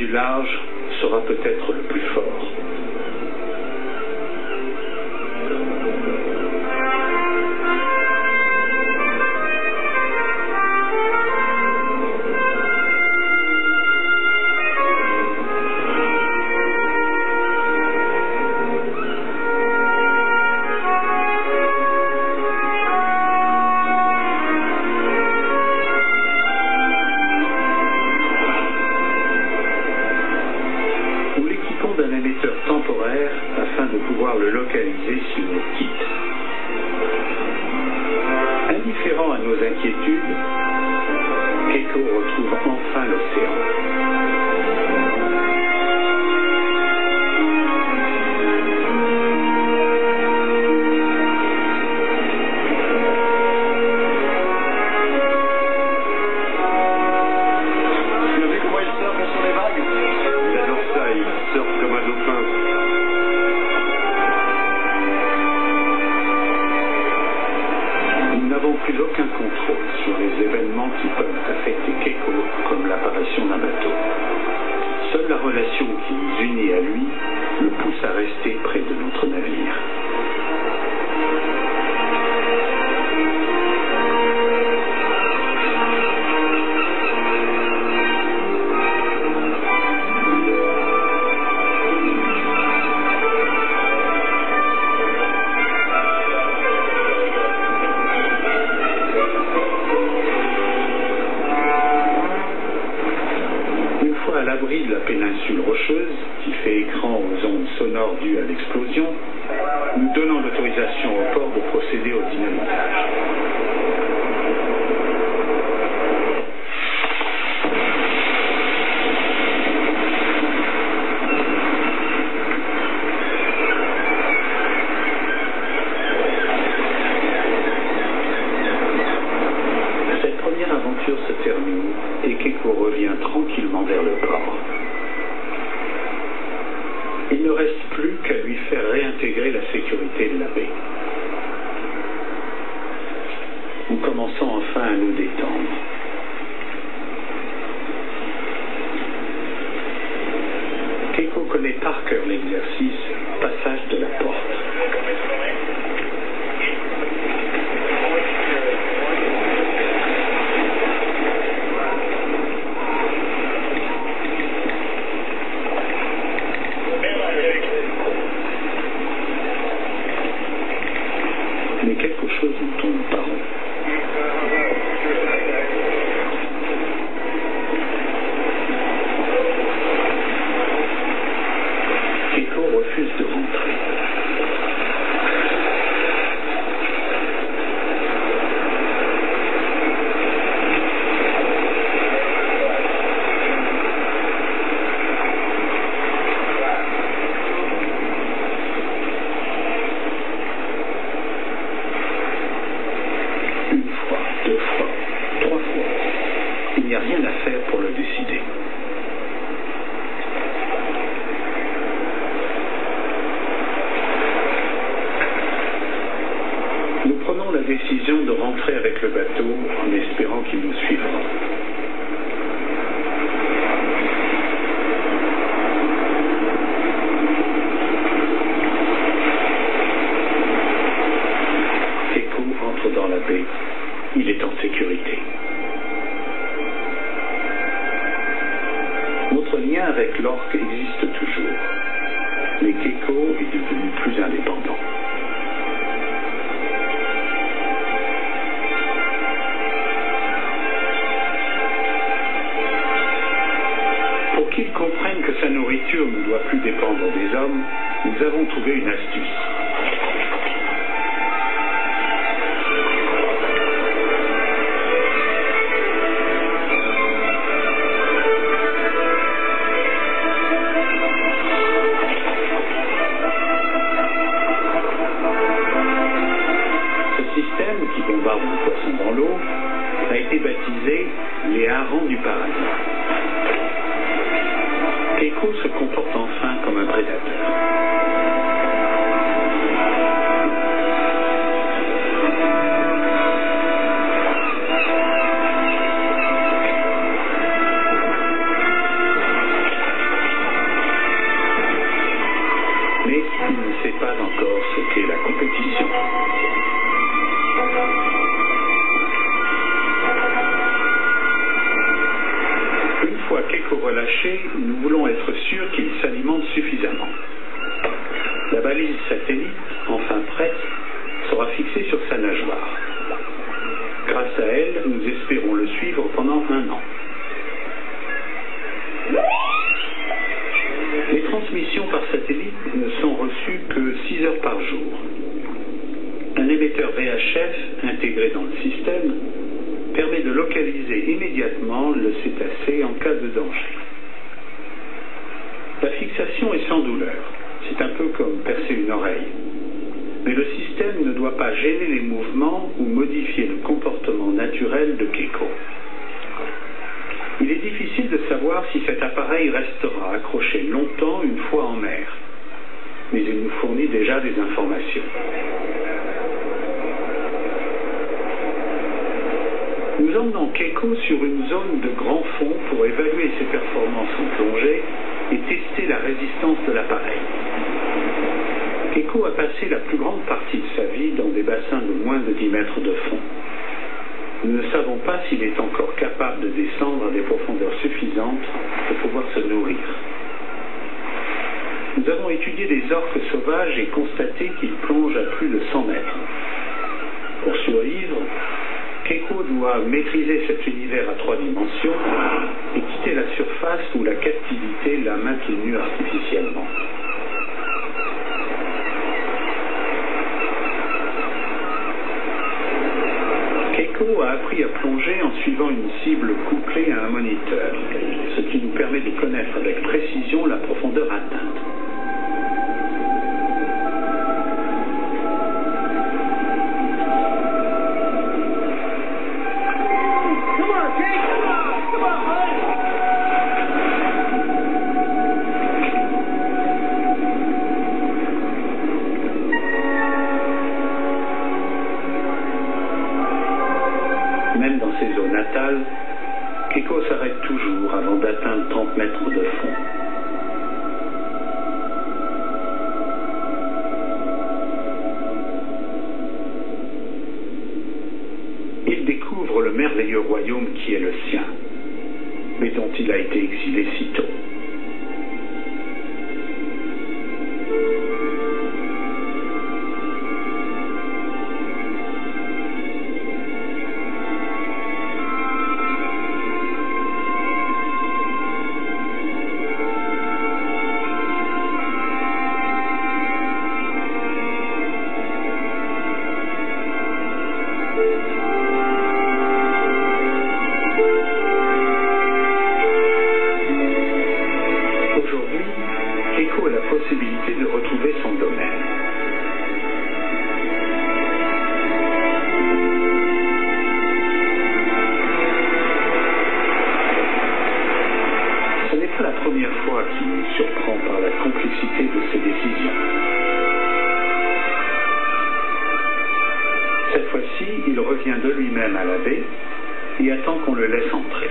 du large sera peut-être le plus fort. Indifférent à nos inquiétudes, Keiko retrouve enfin l'océan. Tu as vu comment il surfe sur les vagues? Il adore ça, il surfe comme un dauphin. Nous n'avons plus aucun contrôle sur les événements qui peuvent affecter Keiko, comme l'apparition d'un bateau. Seule la relation qui nous unit à lui le pousse à rester près de notre navire. À l'abri de la péninsule rocheuse, qui fait écran aux ondes sonores dues à l'explosion, nous donnons l'autorisation au port de procéder au dynamitage. Cette première aventure se termine et Keiko revient tranquillement vers le port. Il ne reste plus qu'à lui faire réintégrer la sécurité de la baie. Nous commençons enfin à nous détendre. Keiko connaît par cœur l'exercice passage de la porte. Mais quelque chose nous tourne par rond. Keiko refuse de rentrer. Une fois, deux fois, trois fois. Il n'y a rien à faire pour le décider. Nous prenons la décision de rentrer avec le bateau en espérant qu'il nous suivra. Keiko entre dans la baie. Il est en sécurité. Notre lien avec l'orque existe toujours, mais Keiko est devenu plus indépendant. Pour qu'il comprenne que sa nourriture ne doit plus dépendre des hommes, nous avons trouvé une astuce. Ce système, qui bombarde le poisson dans l'eau, a été baptisé les harengs du paradis. Keiko se comporte enfin comme un prédateur. compétition. Une fois Keiko relâché, nous voulons être sûrs qu'il s'alimente suffisamment. La balise satellite, enfin prête, sera fixée sur sa nageoire. Grâce à elle, nous espérons le suivre pendant 1 an. Les transmissions par satellite ne sont reçues que 6 heures par jour. Un émetteur VHF intégré dans le système permet de localiser immédiatement le cétacé en cas de danger. La fixation est sans douleur. C'est un peu comme percer une oreille. Mais le système ne doit pas gêner les mouvements ou modifier le comportement naturel de Keiko. Il est difficile de savoir si cet appareil restera accroché longtemps une fois en mer, mais il nous fournit déjà des informations. Nous emmenons Keiko sur une zone de grand fond pour évaluer ses performances en plongée et tester la résistance de l'appareil. Keiko a passé la plus grande partie de sa vie dans des bassins de moins de 10 mètres de fond. Nous ne savons pas s'il est encore capable de descendre à des profondeurs suffisantes pour pouvoir se nourrir. Nous avons étudié des orques sauvages et constaté qu'ils plongent à plus de 100 mètres. Pour survivre, Keiko doit maîtriser cet univers à 3 dimensions et quitter la surface où la captivité l'a maintenu artificiellement. Keiko a appris à plonger en suivant une cible couplée à un moniteur, ce qui nous permet de connaître avec précision la profondeur atteinte. Même dans ses eaux natales, Keiko s'arrête toujours avant d'atteindre 30 mètres de fond. Il découvre le merveilleux royaume qui est le sien, mais dont il a été exilé si tôt. Keiko a la possibilité de retrouver son domaine. Ce n'est pas la première fois qu'il nous surprend par la complexité de ses décisions. Cette fois-ci, il revient de lui-même à la baie et attend qu'on le laisse entrer.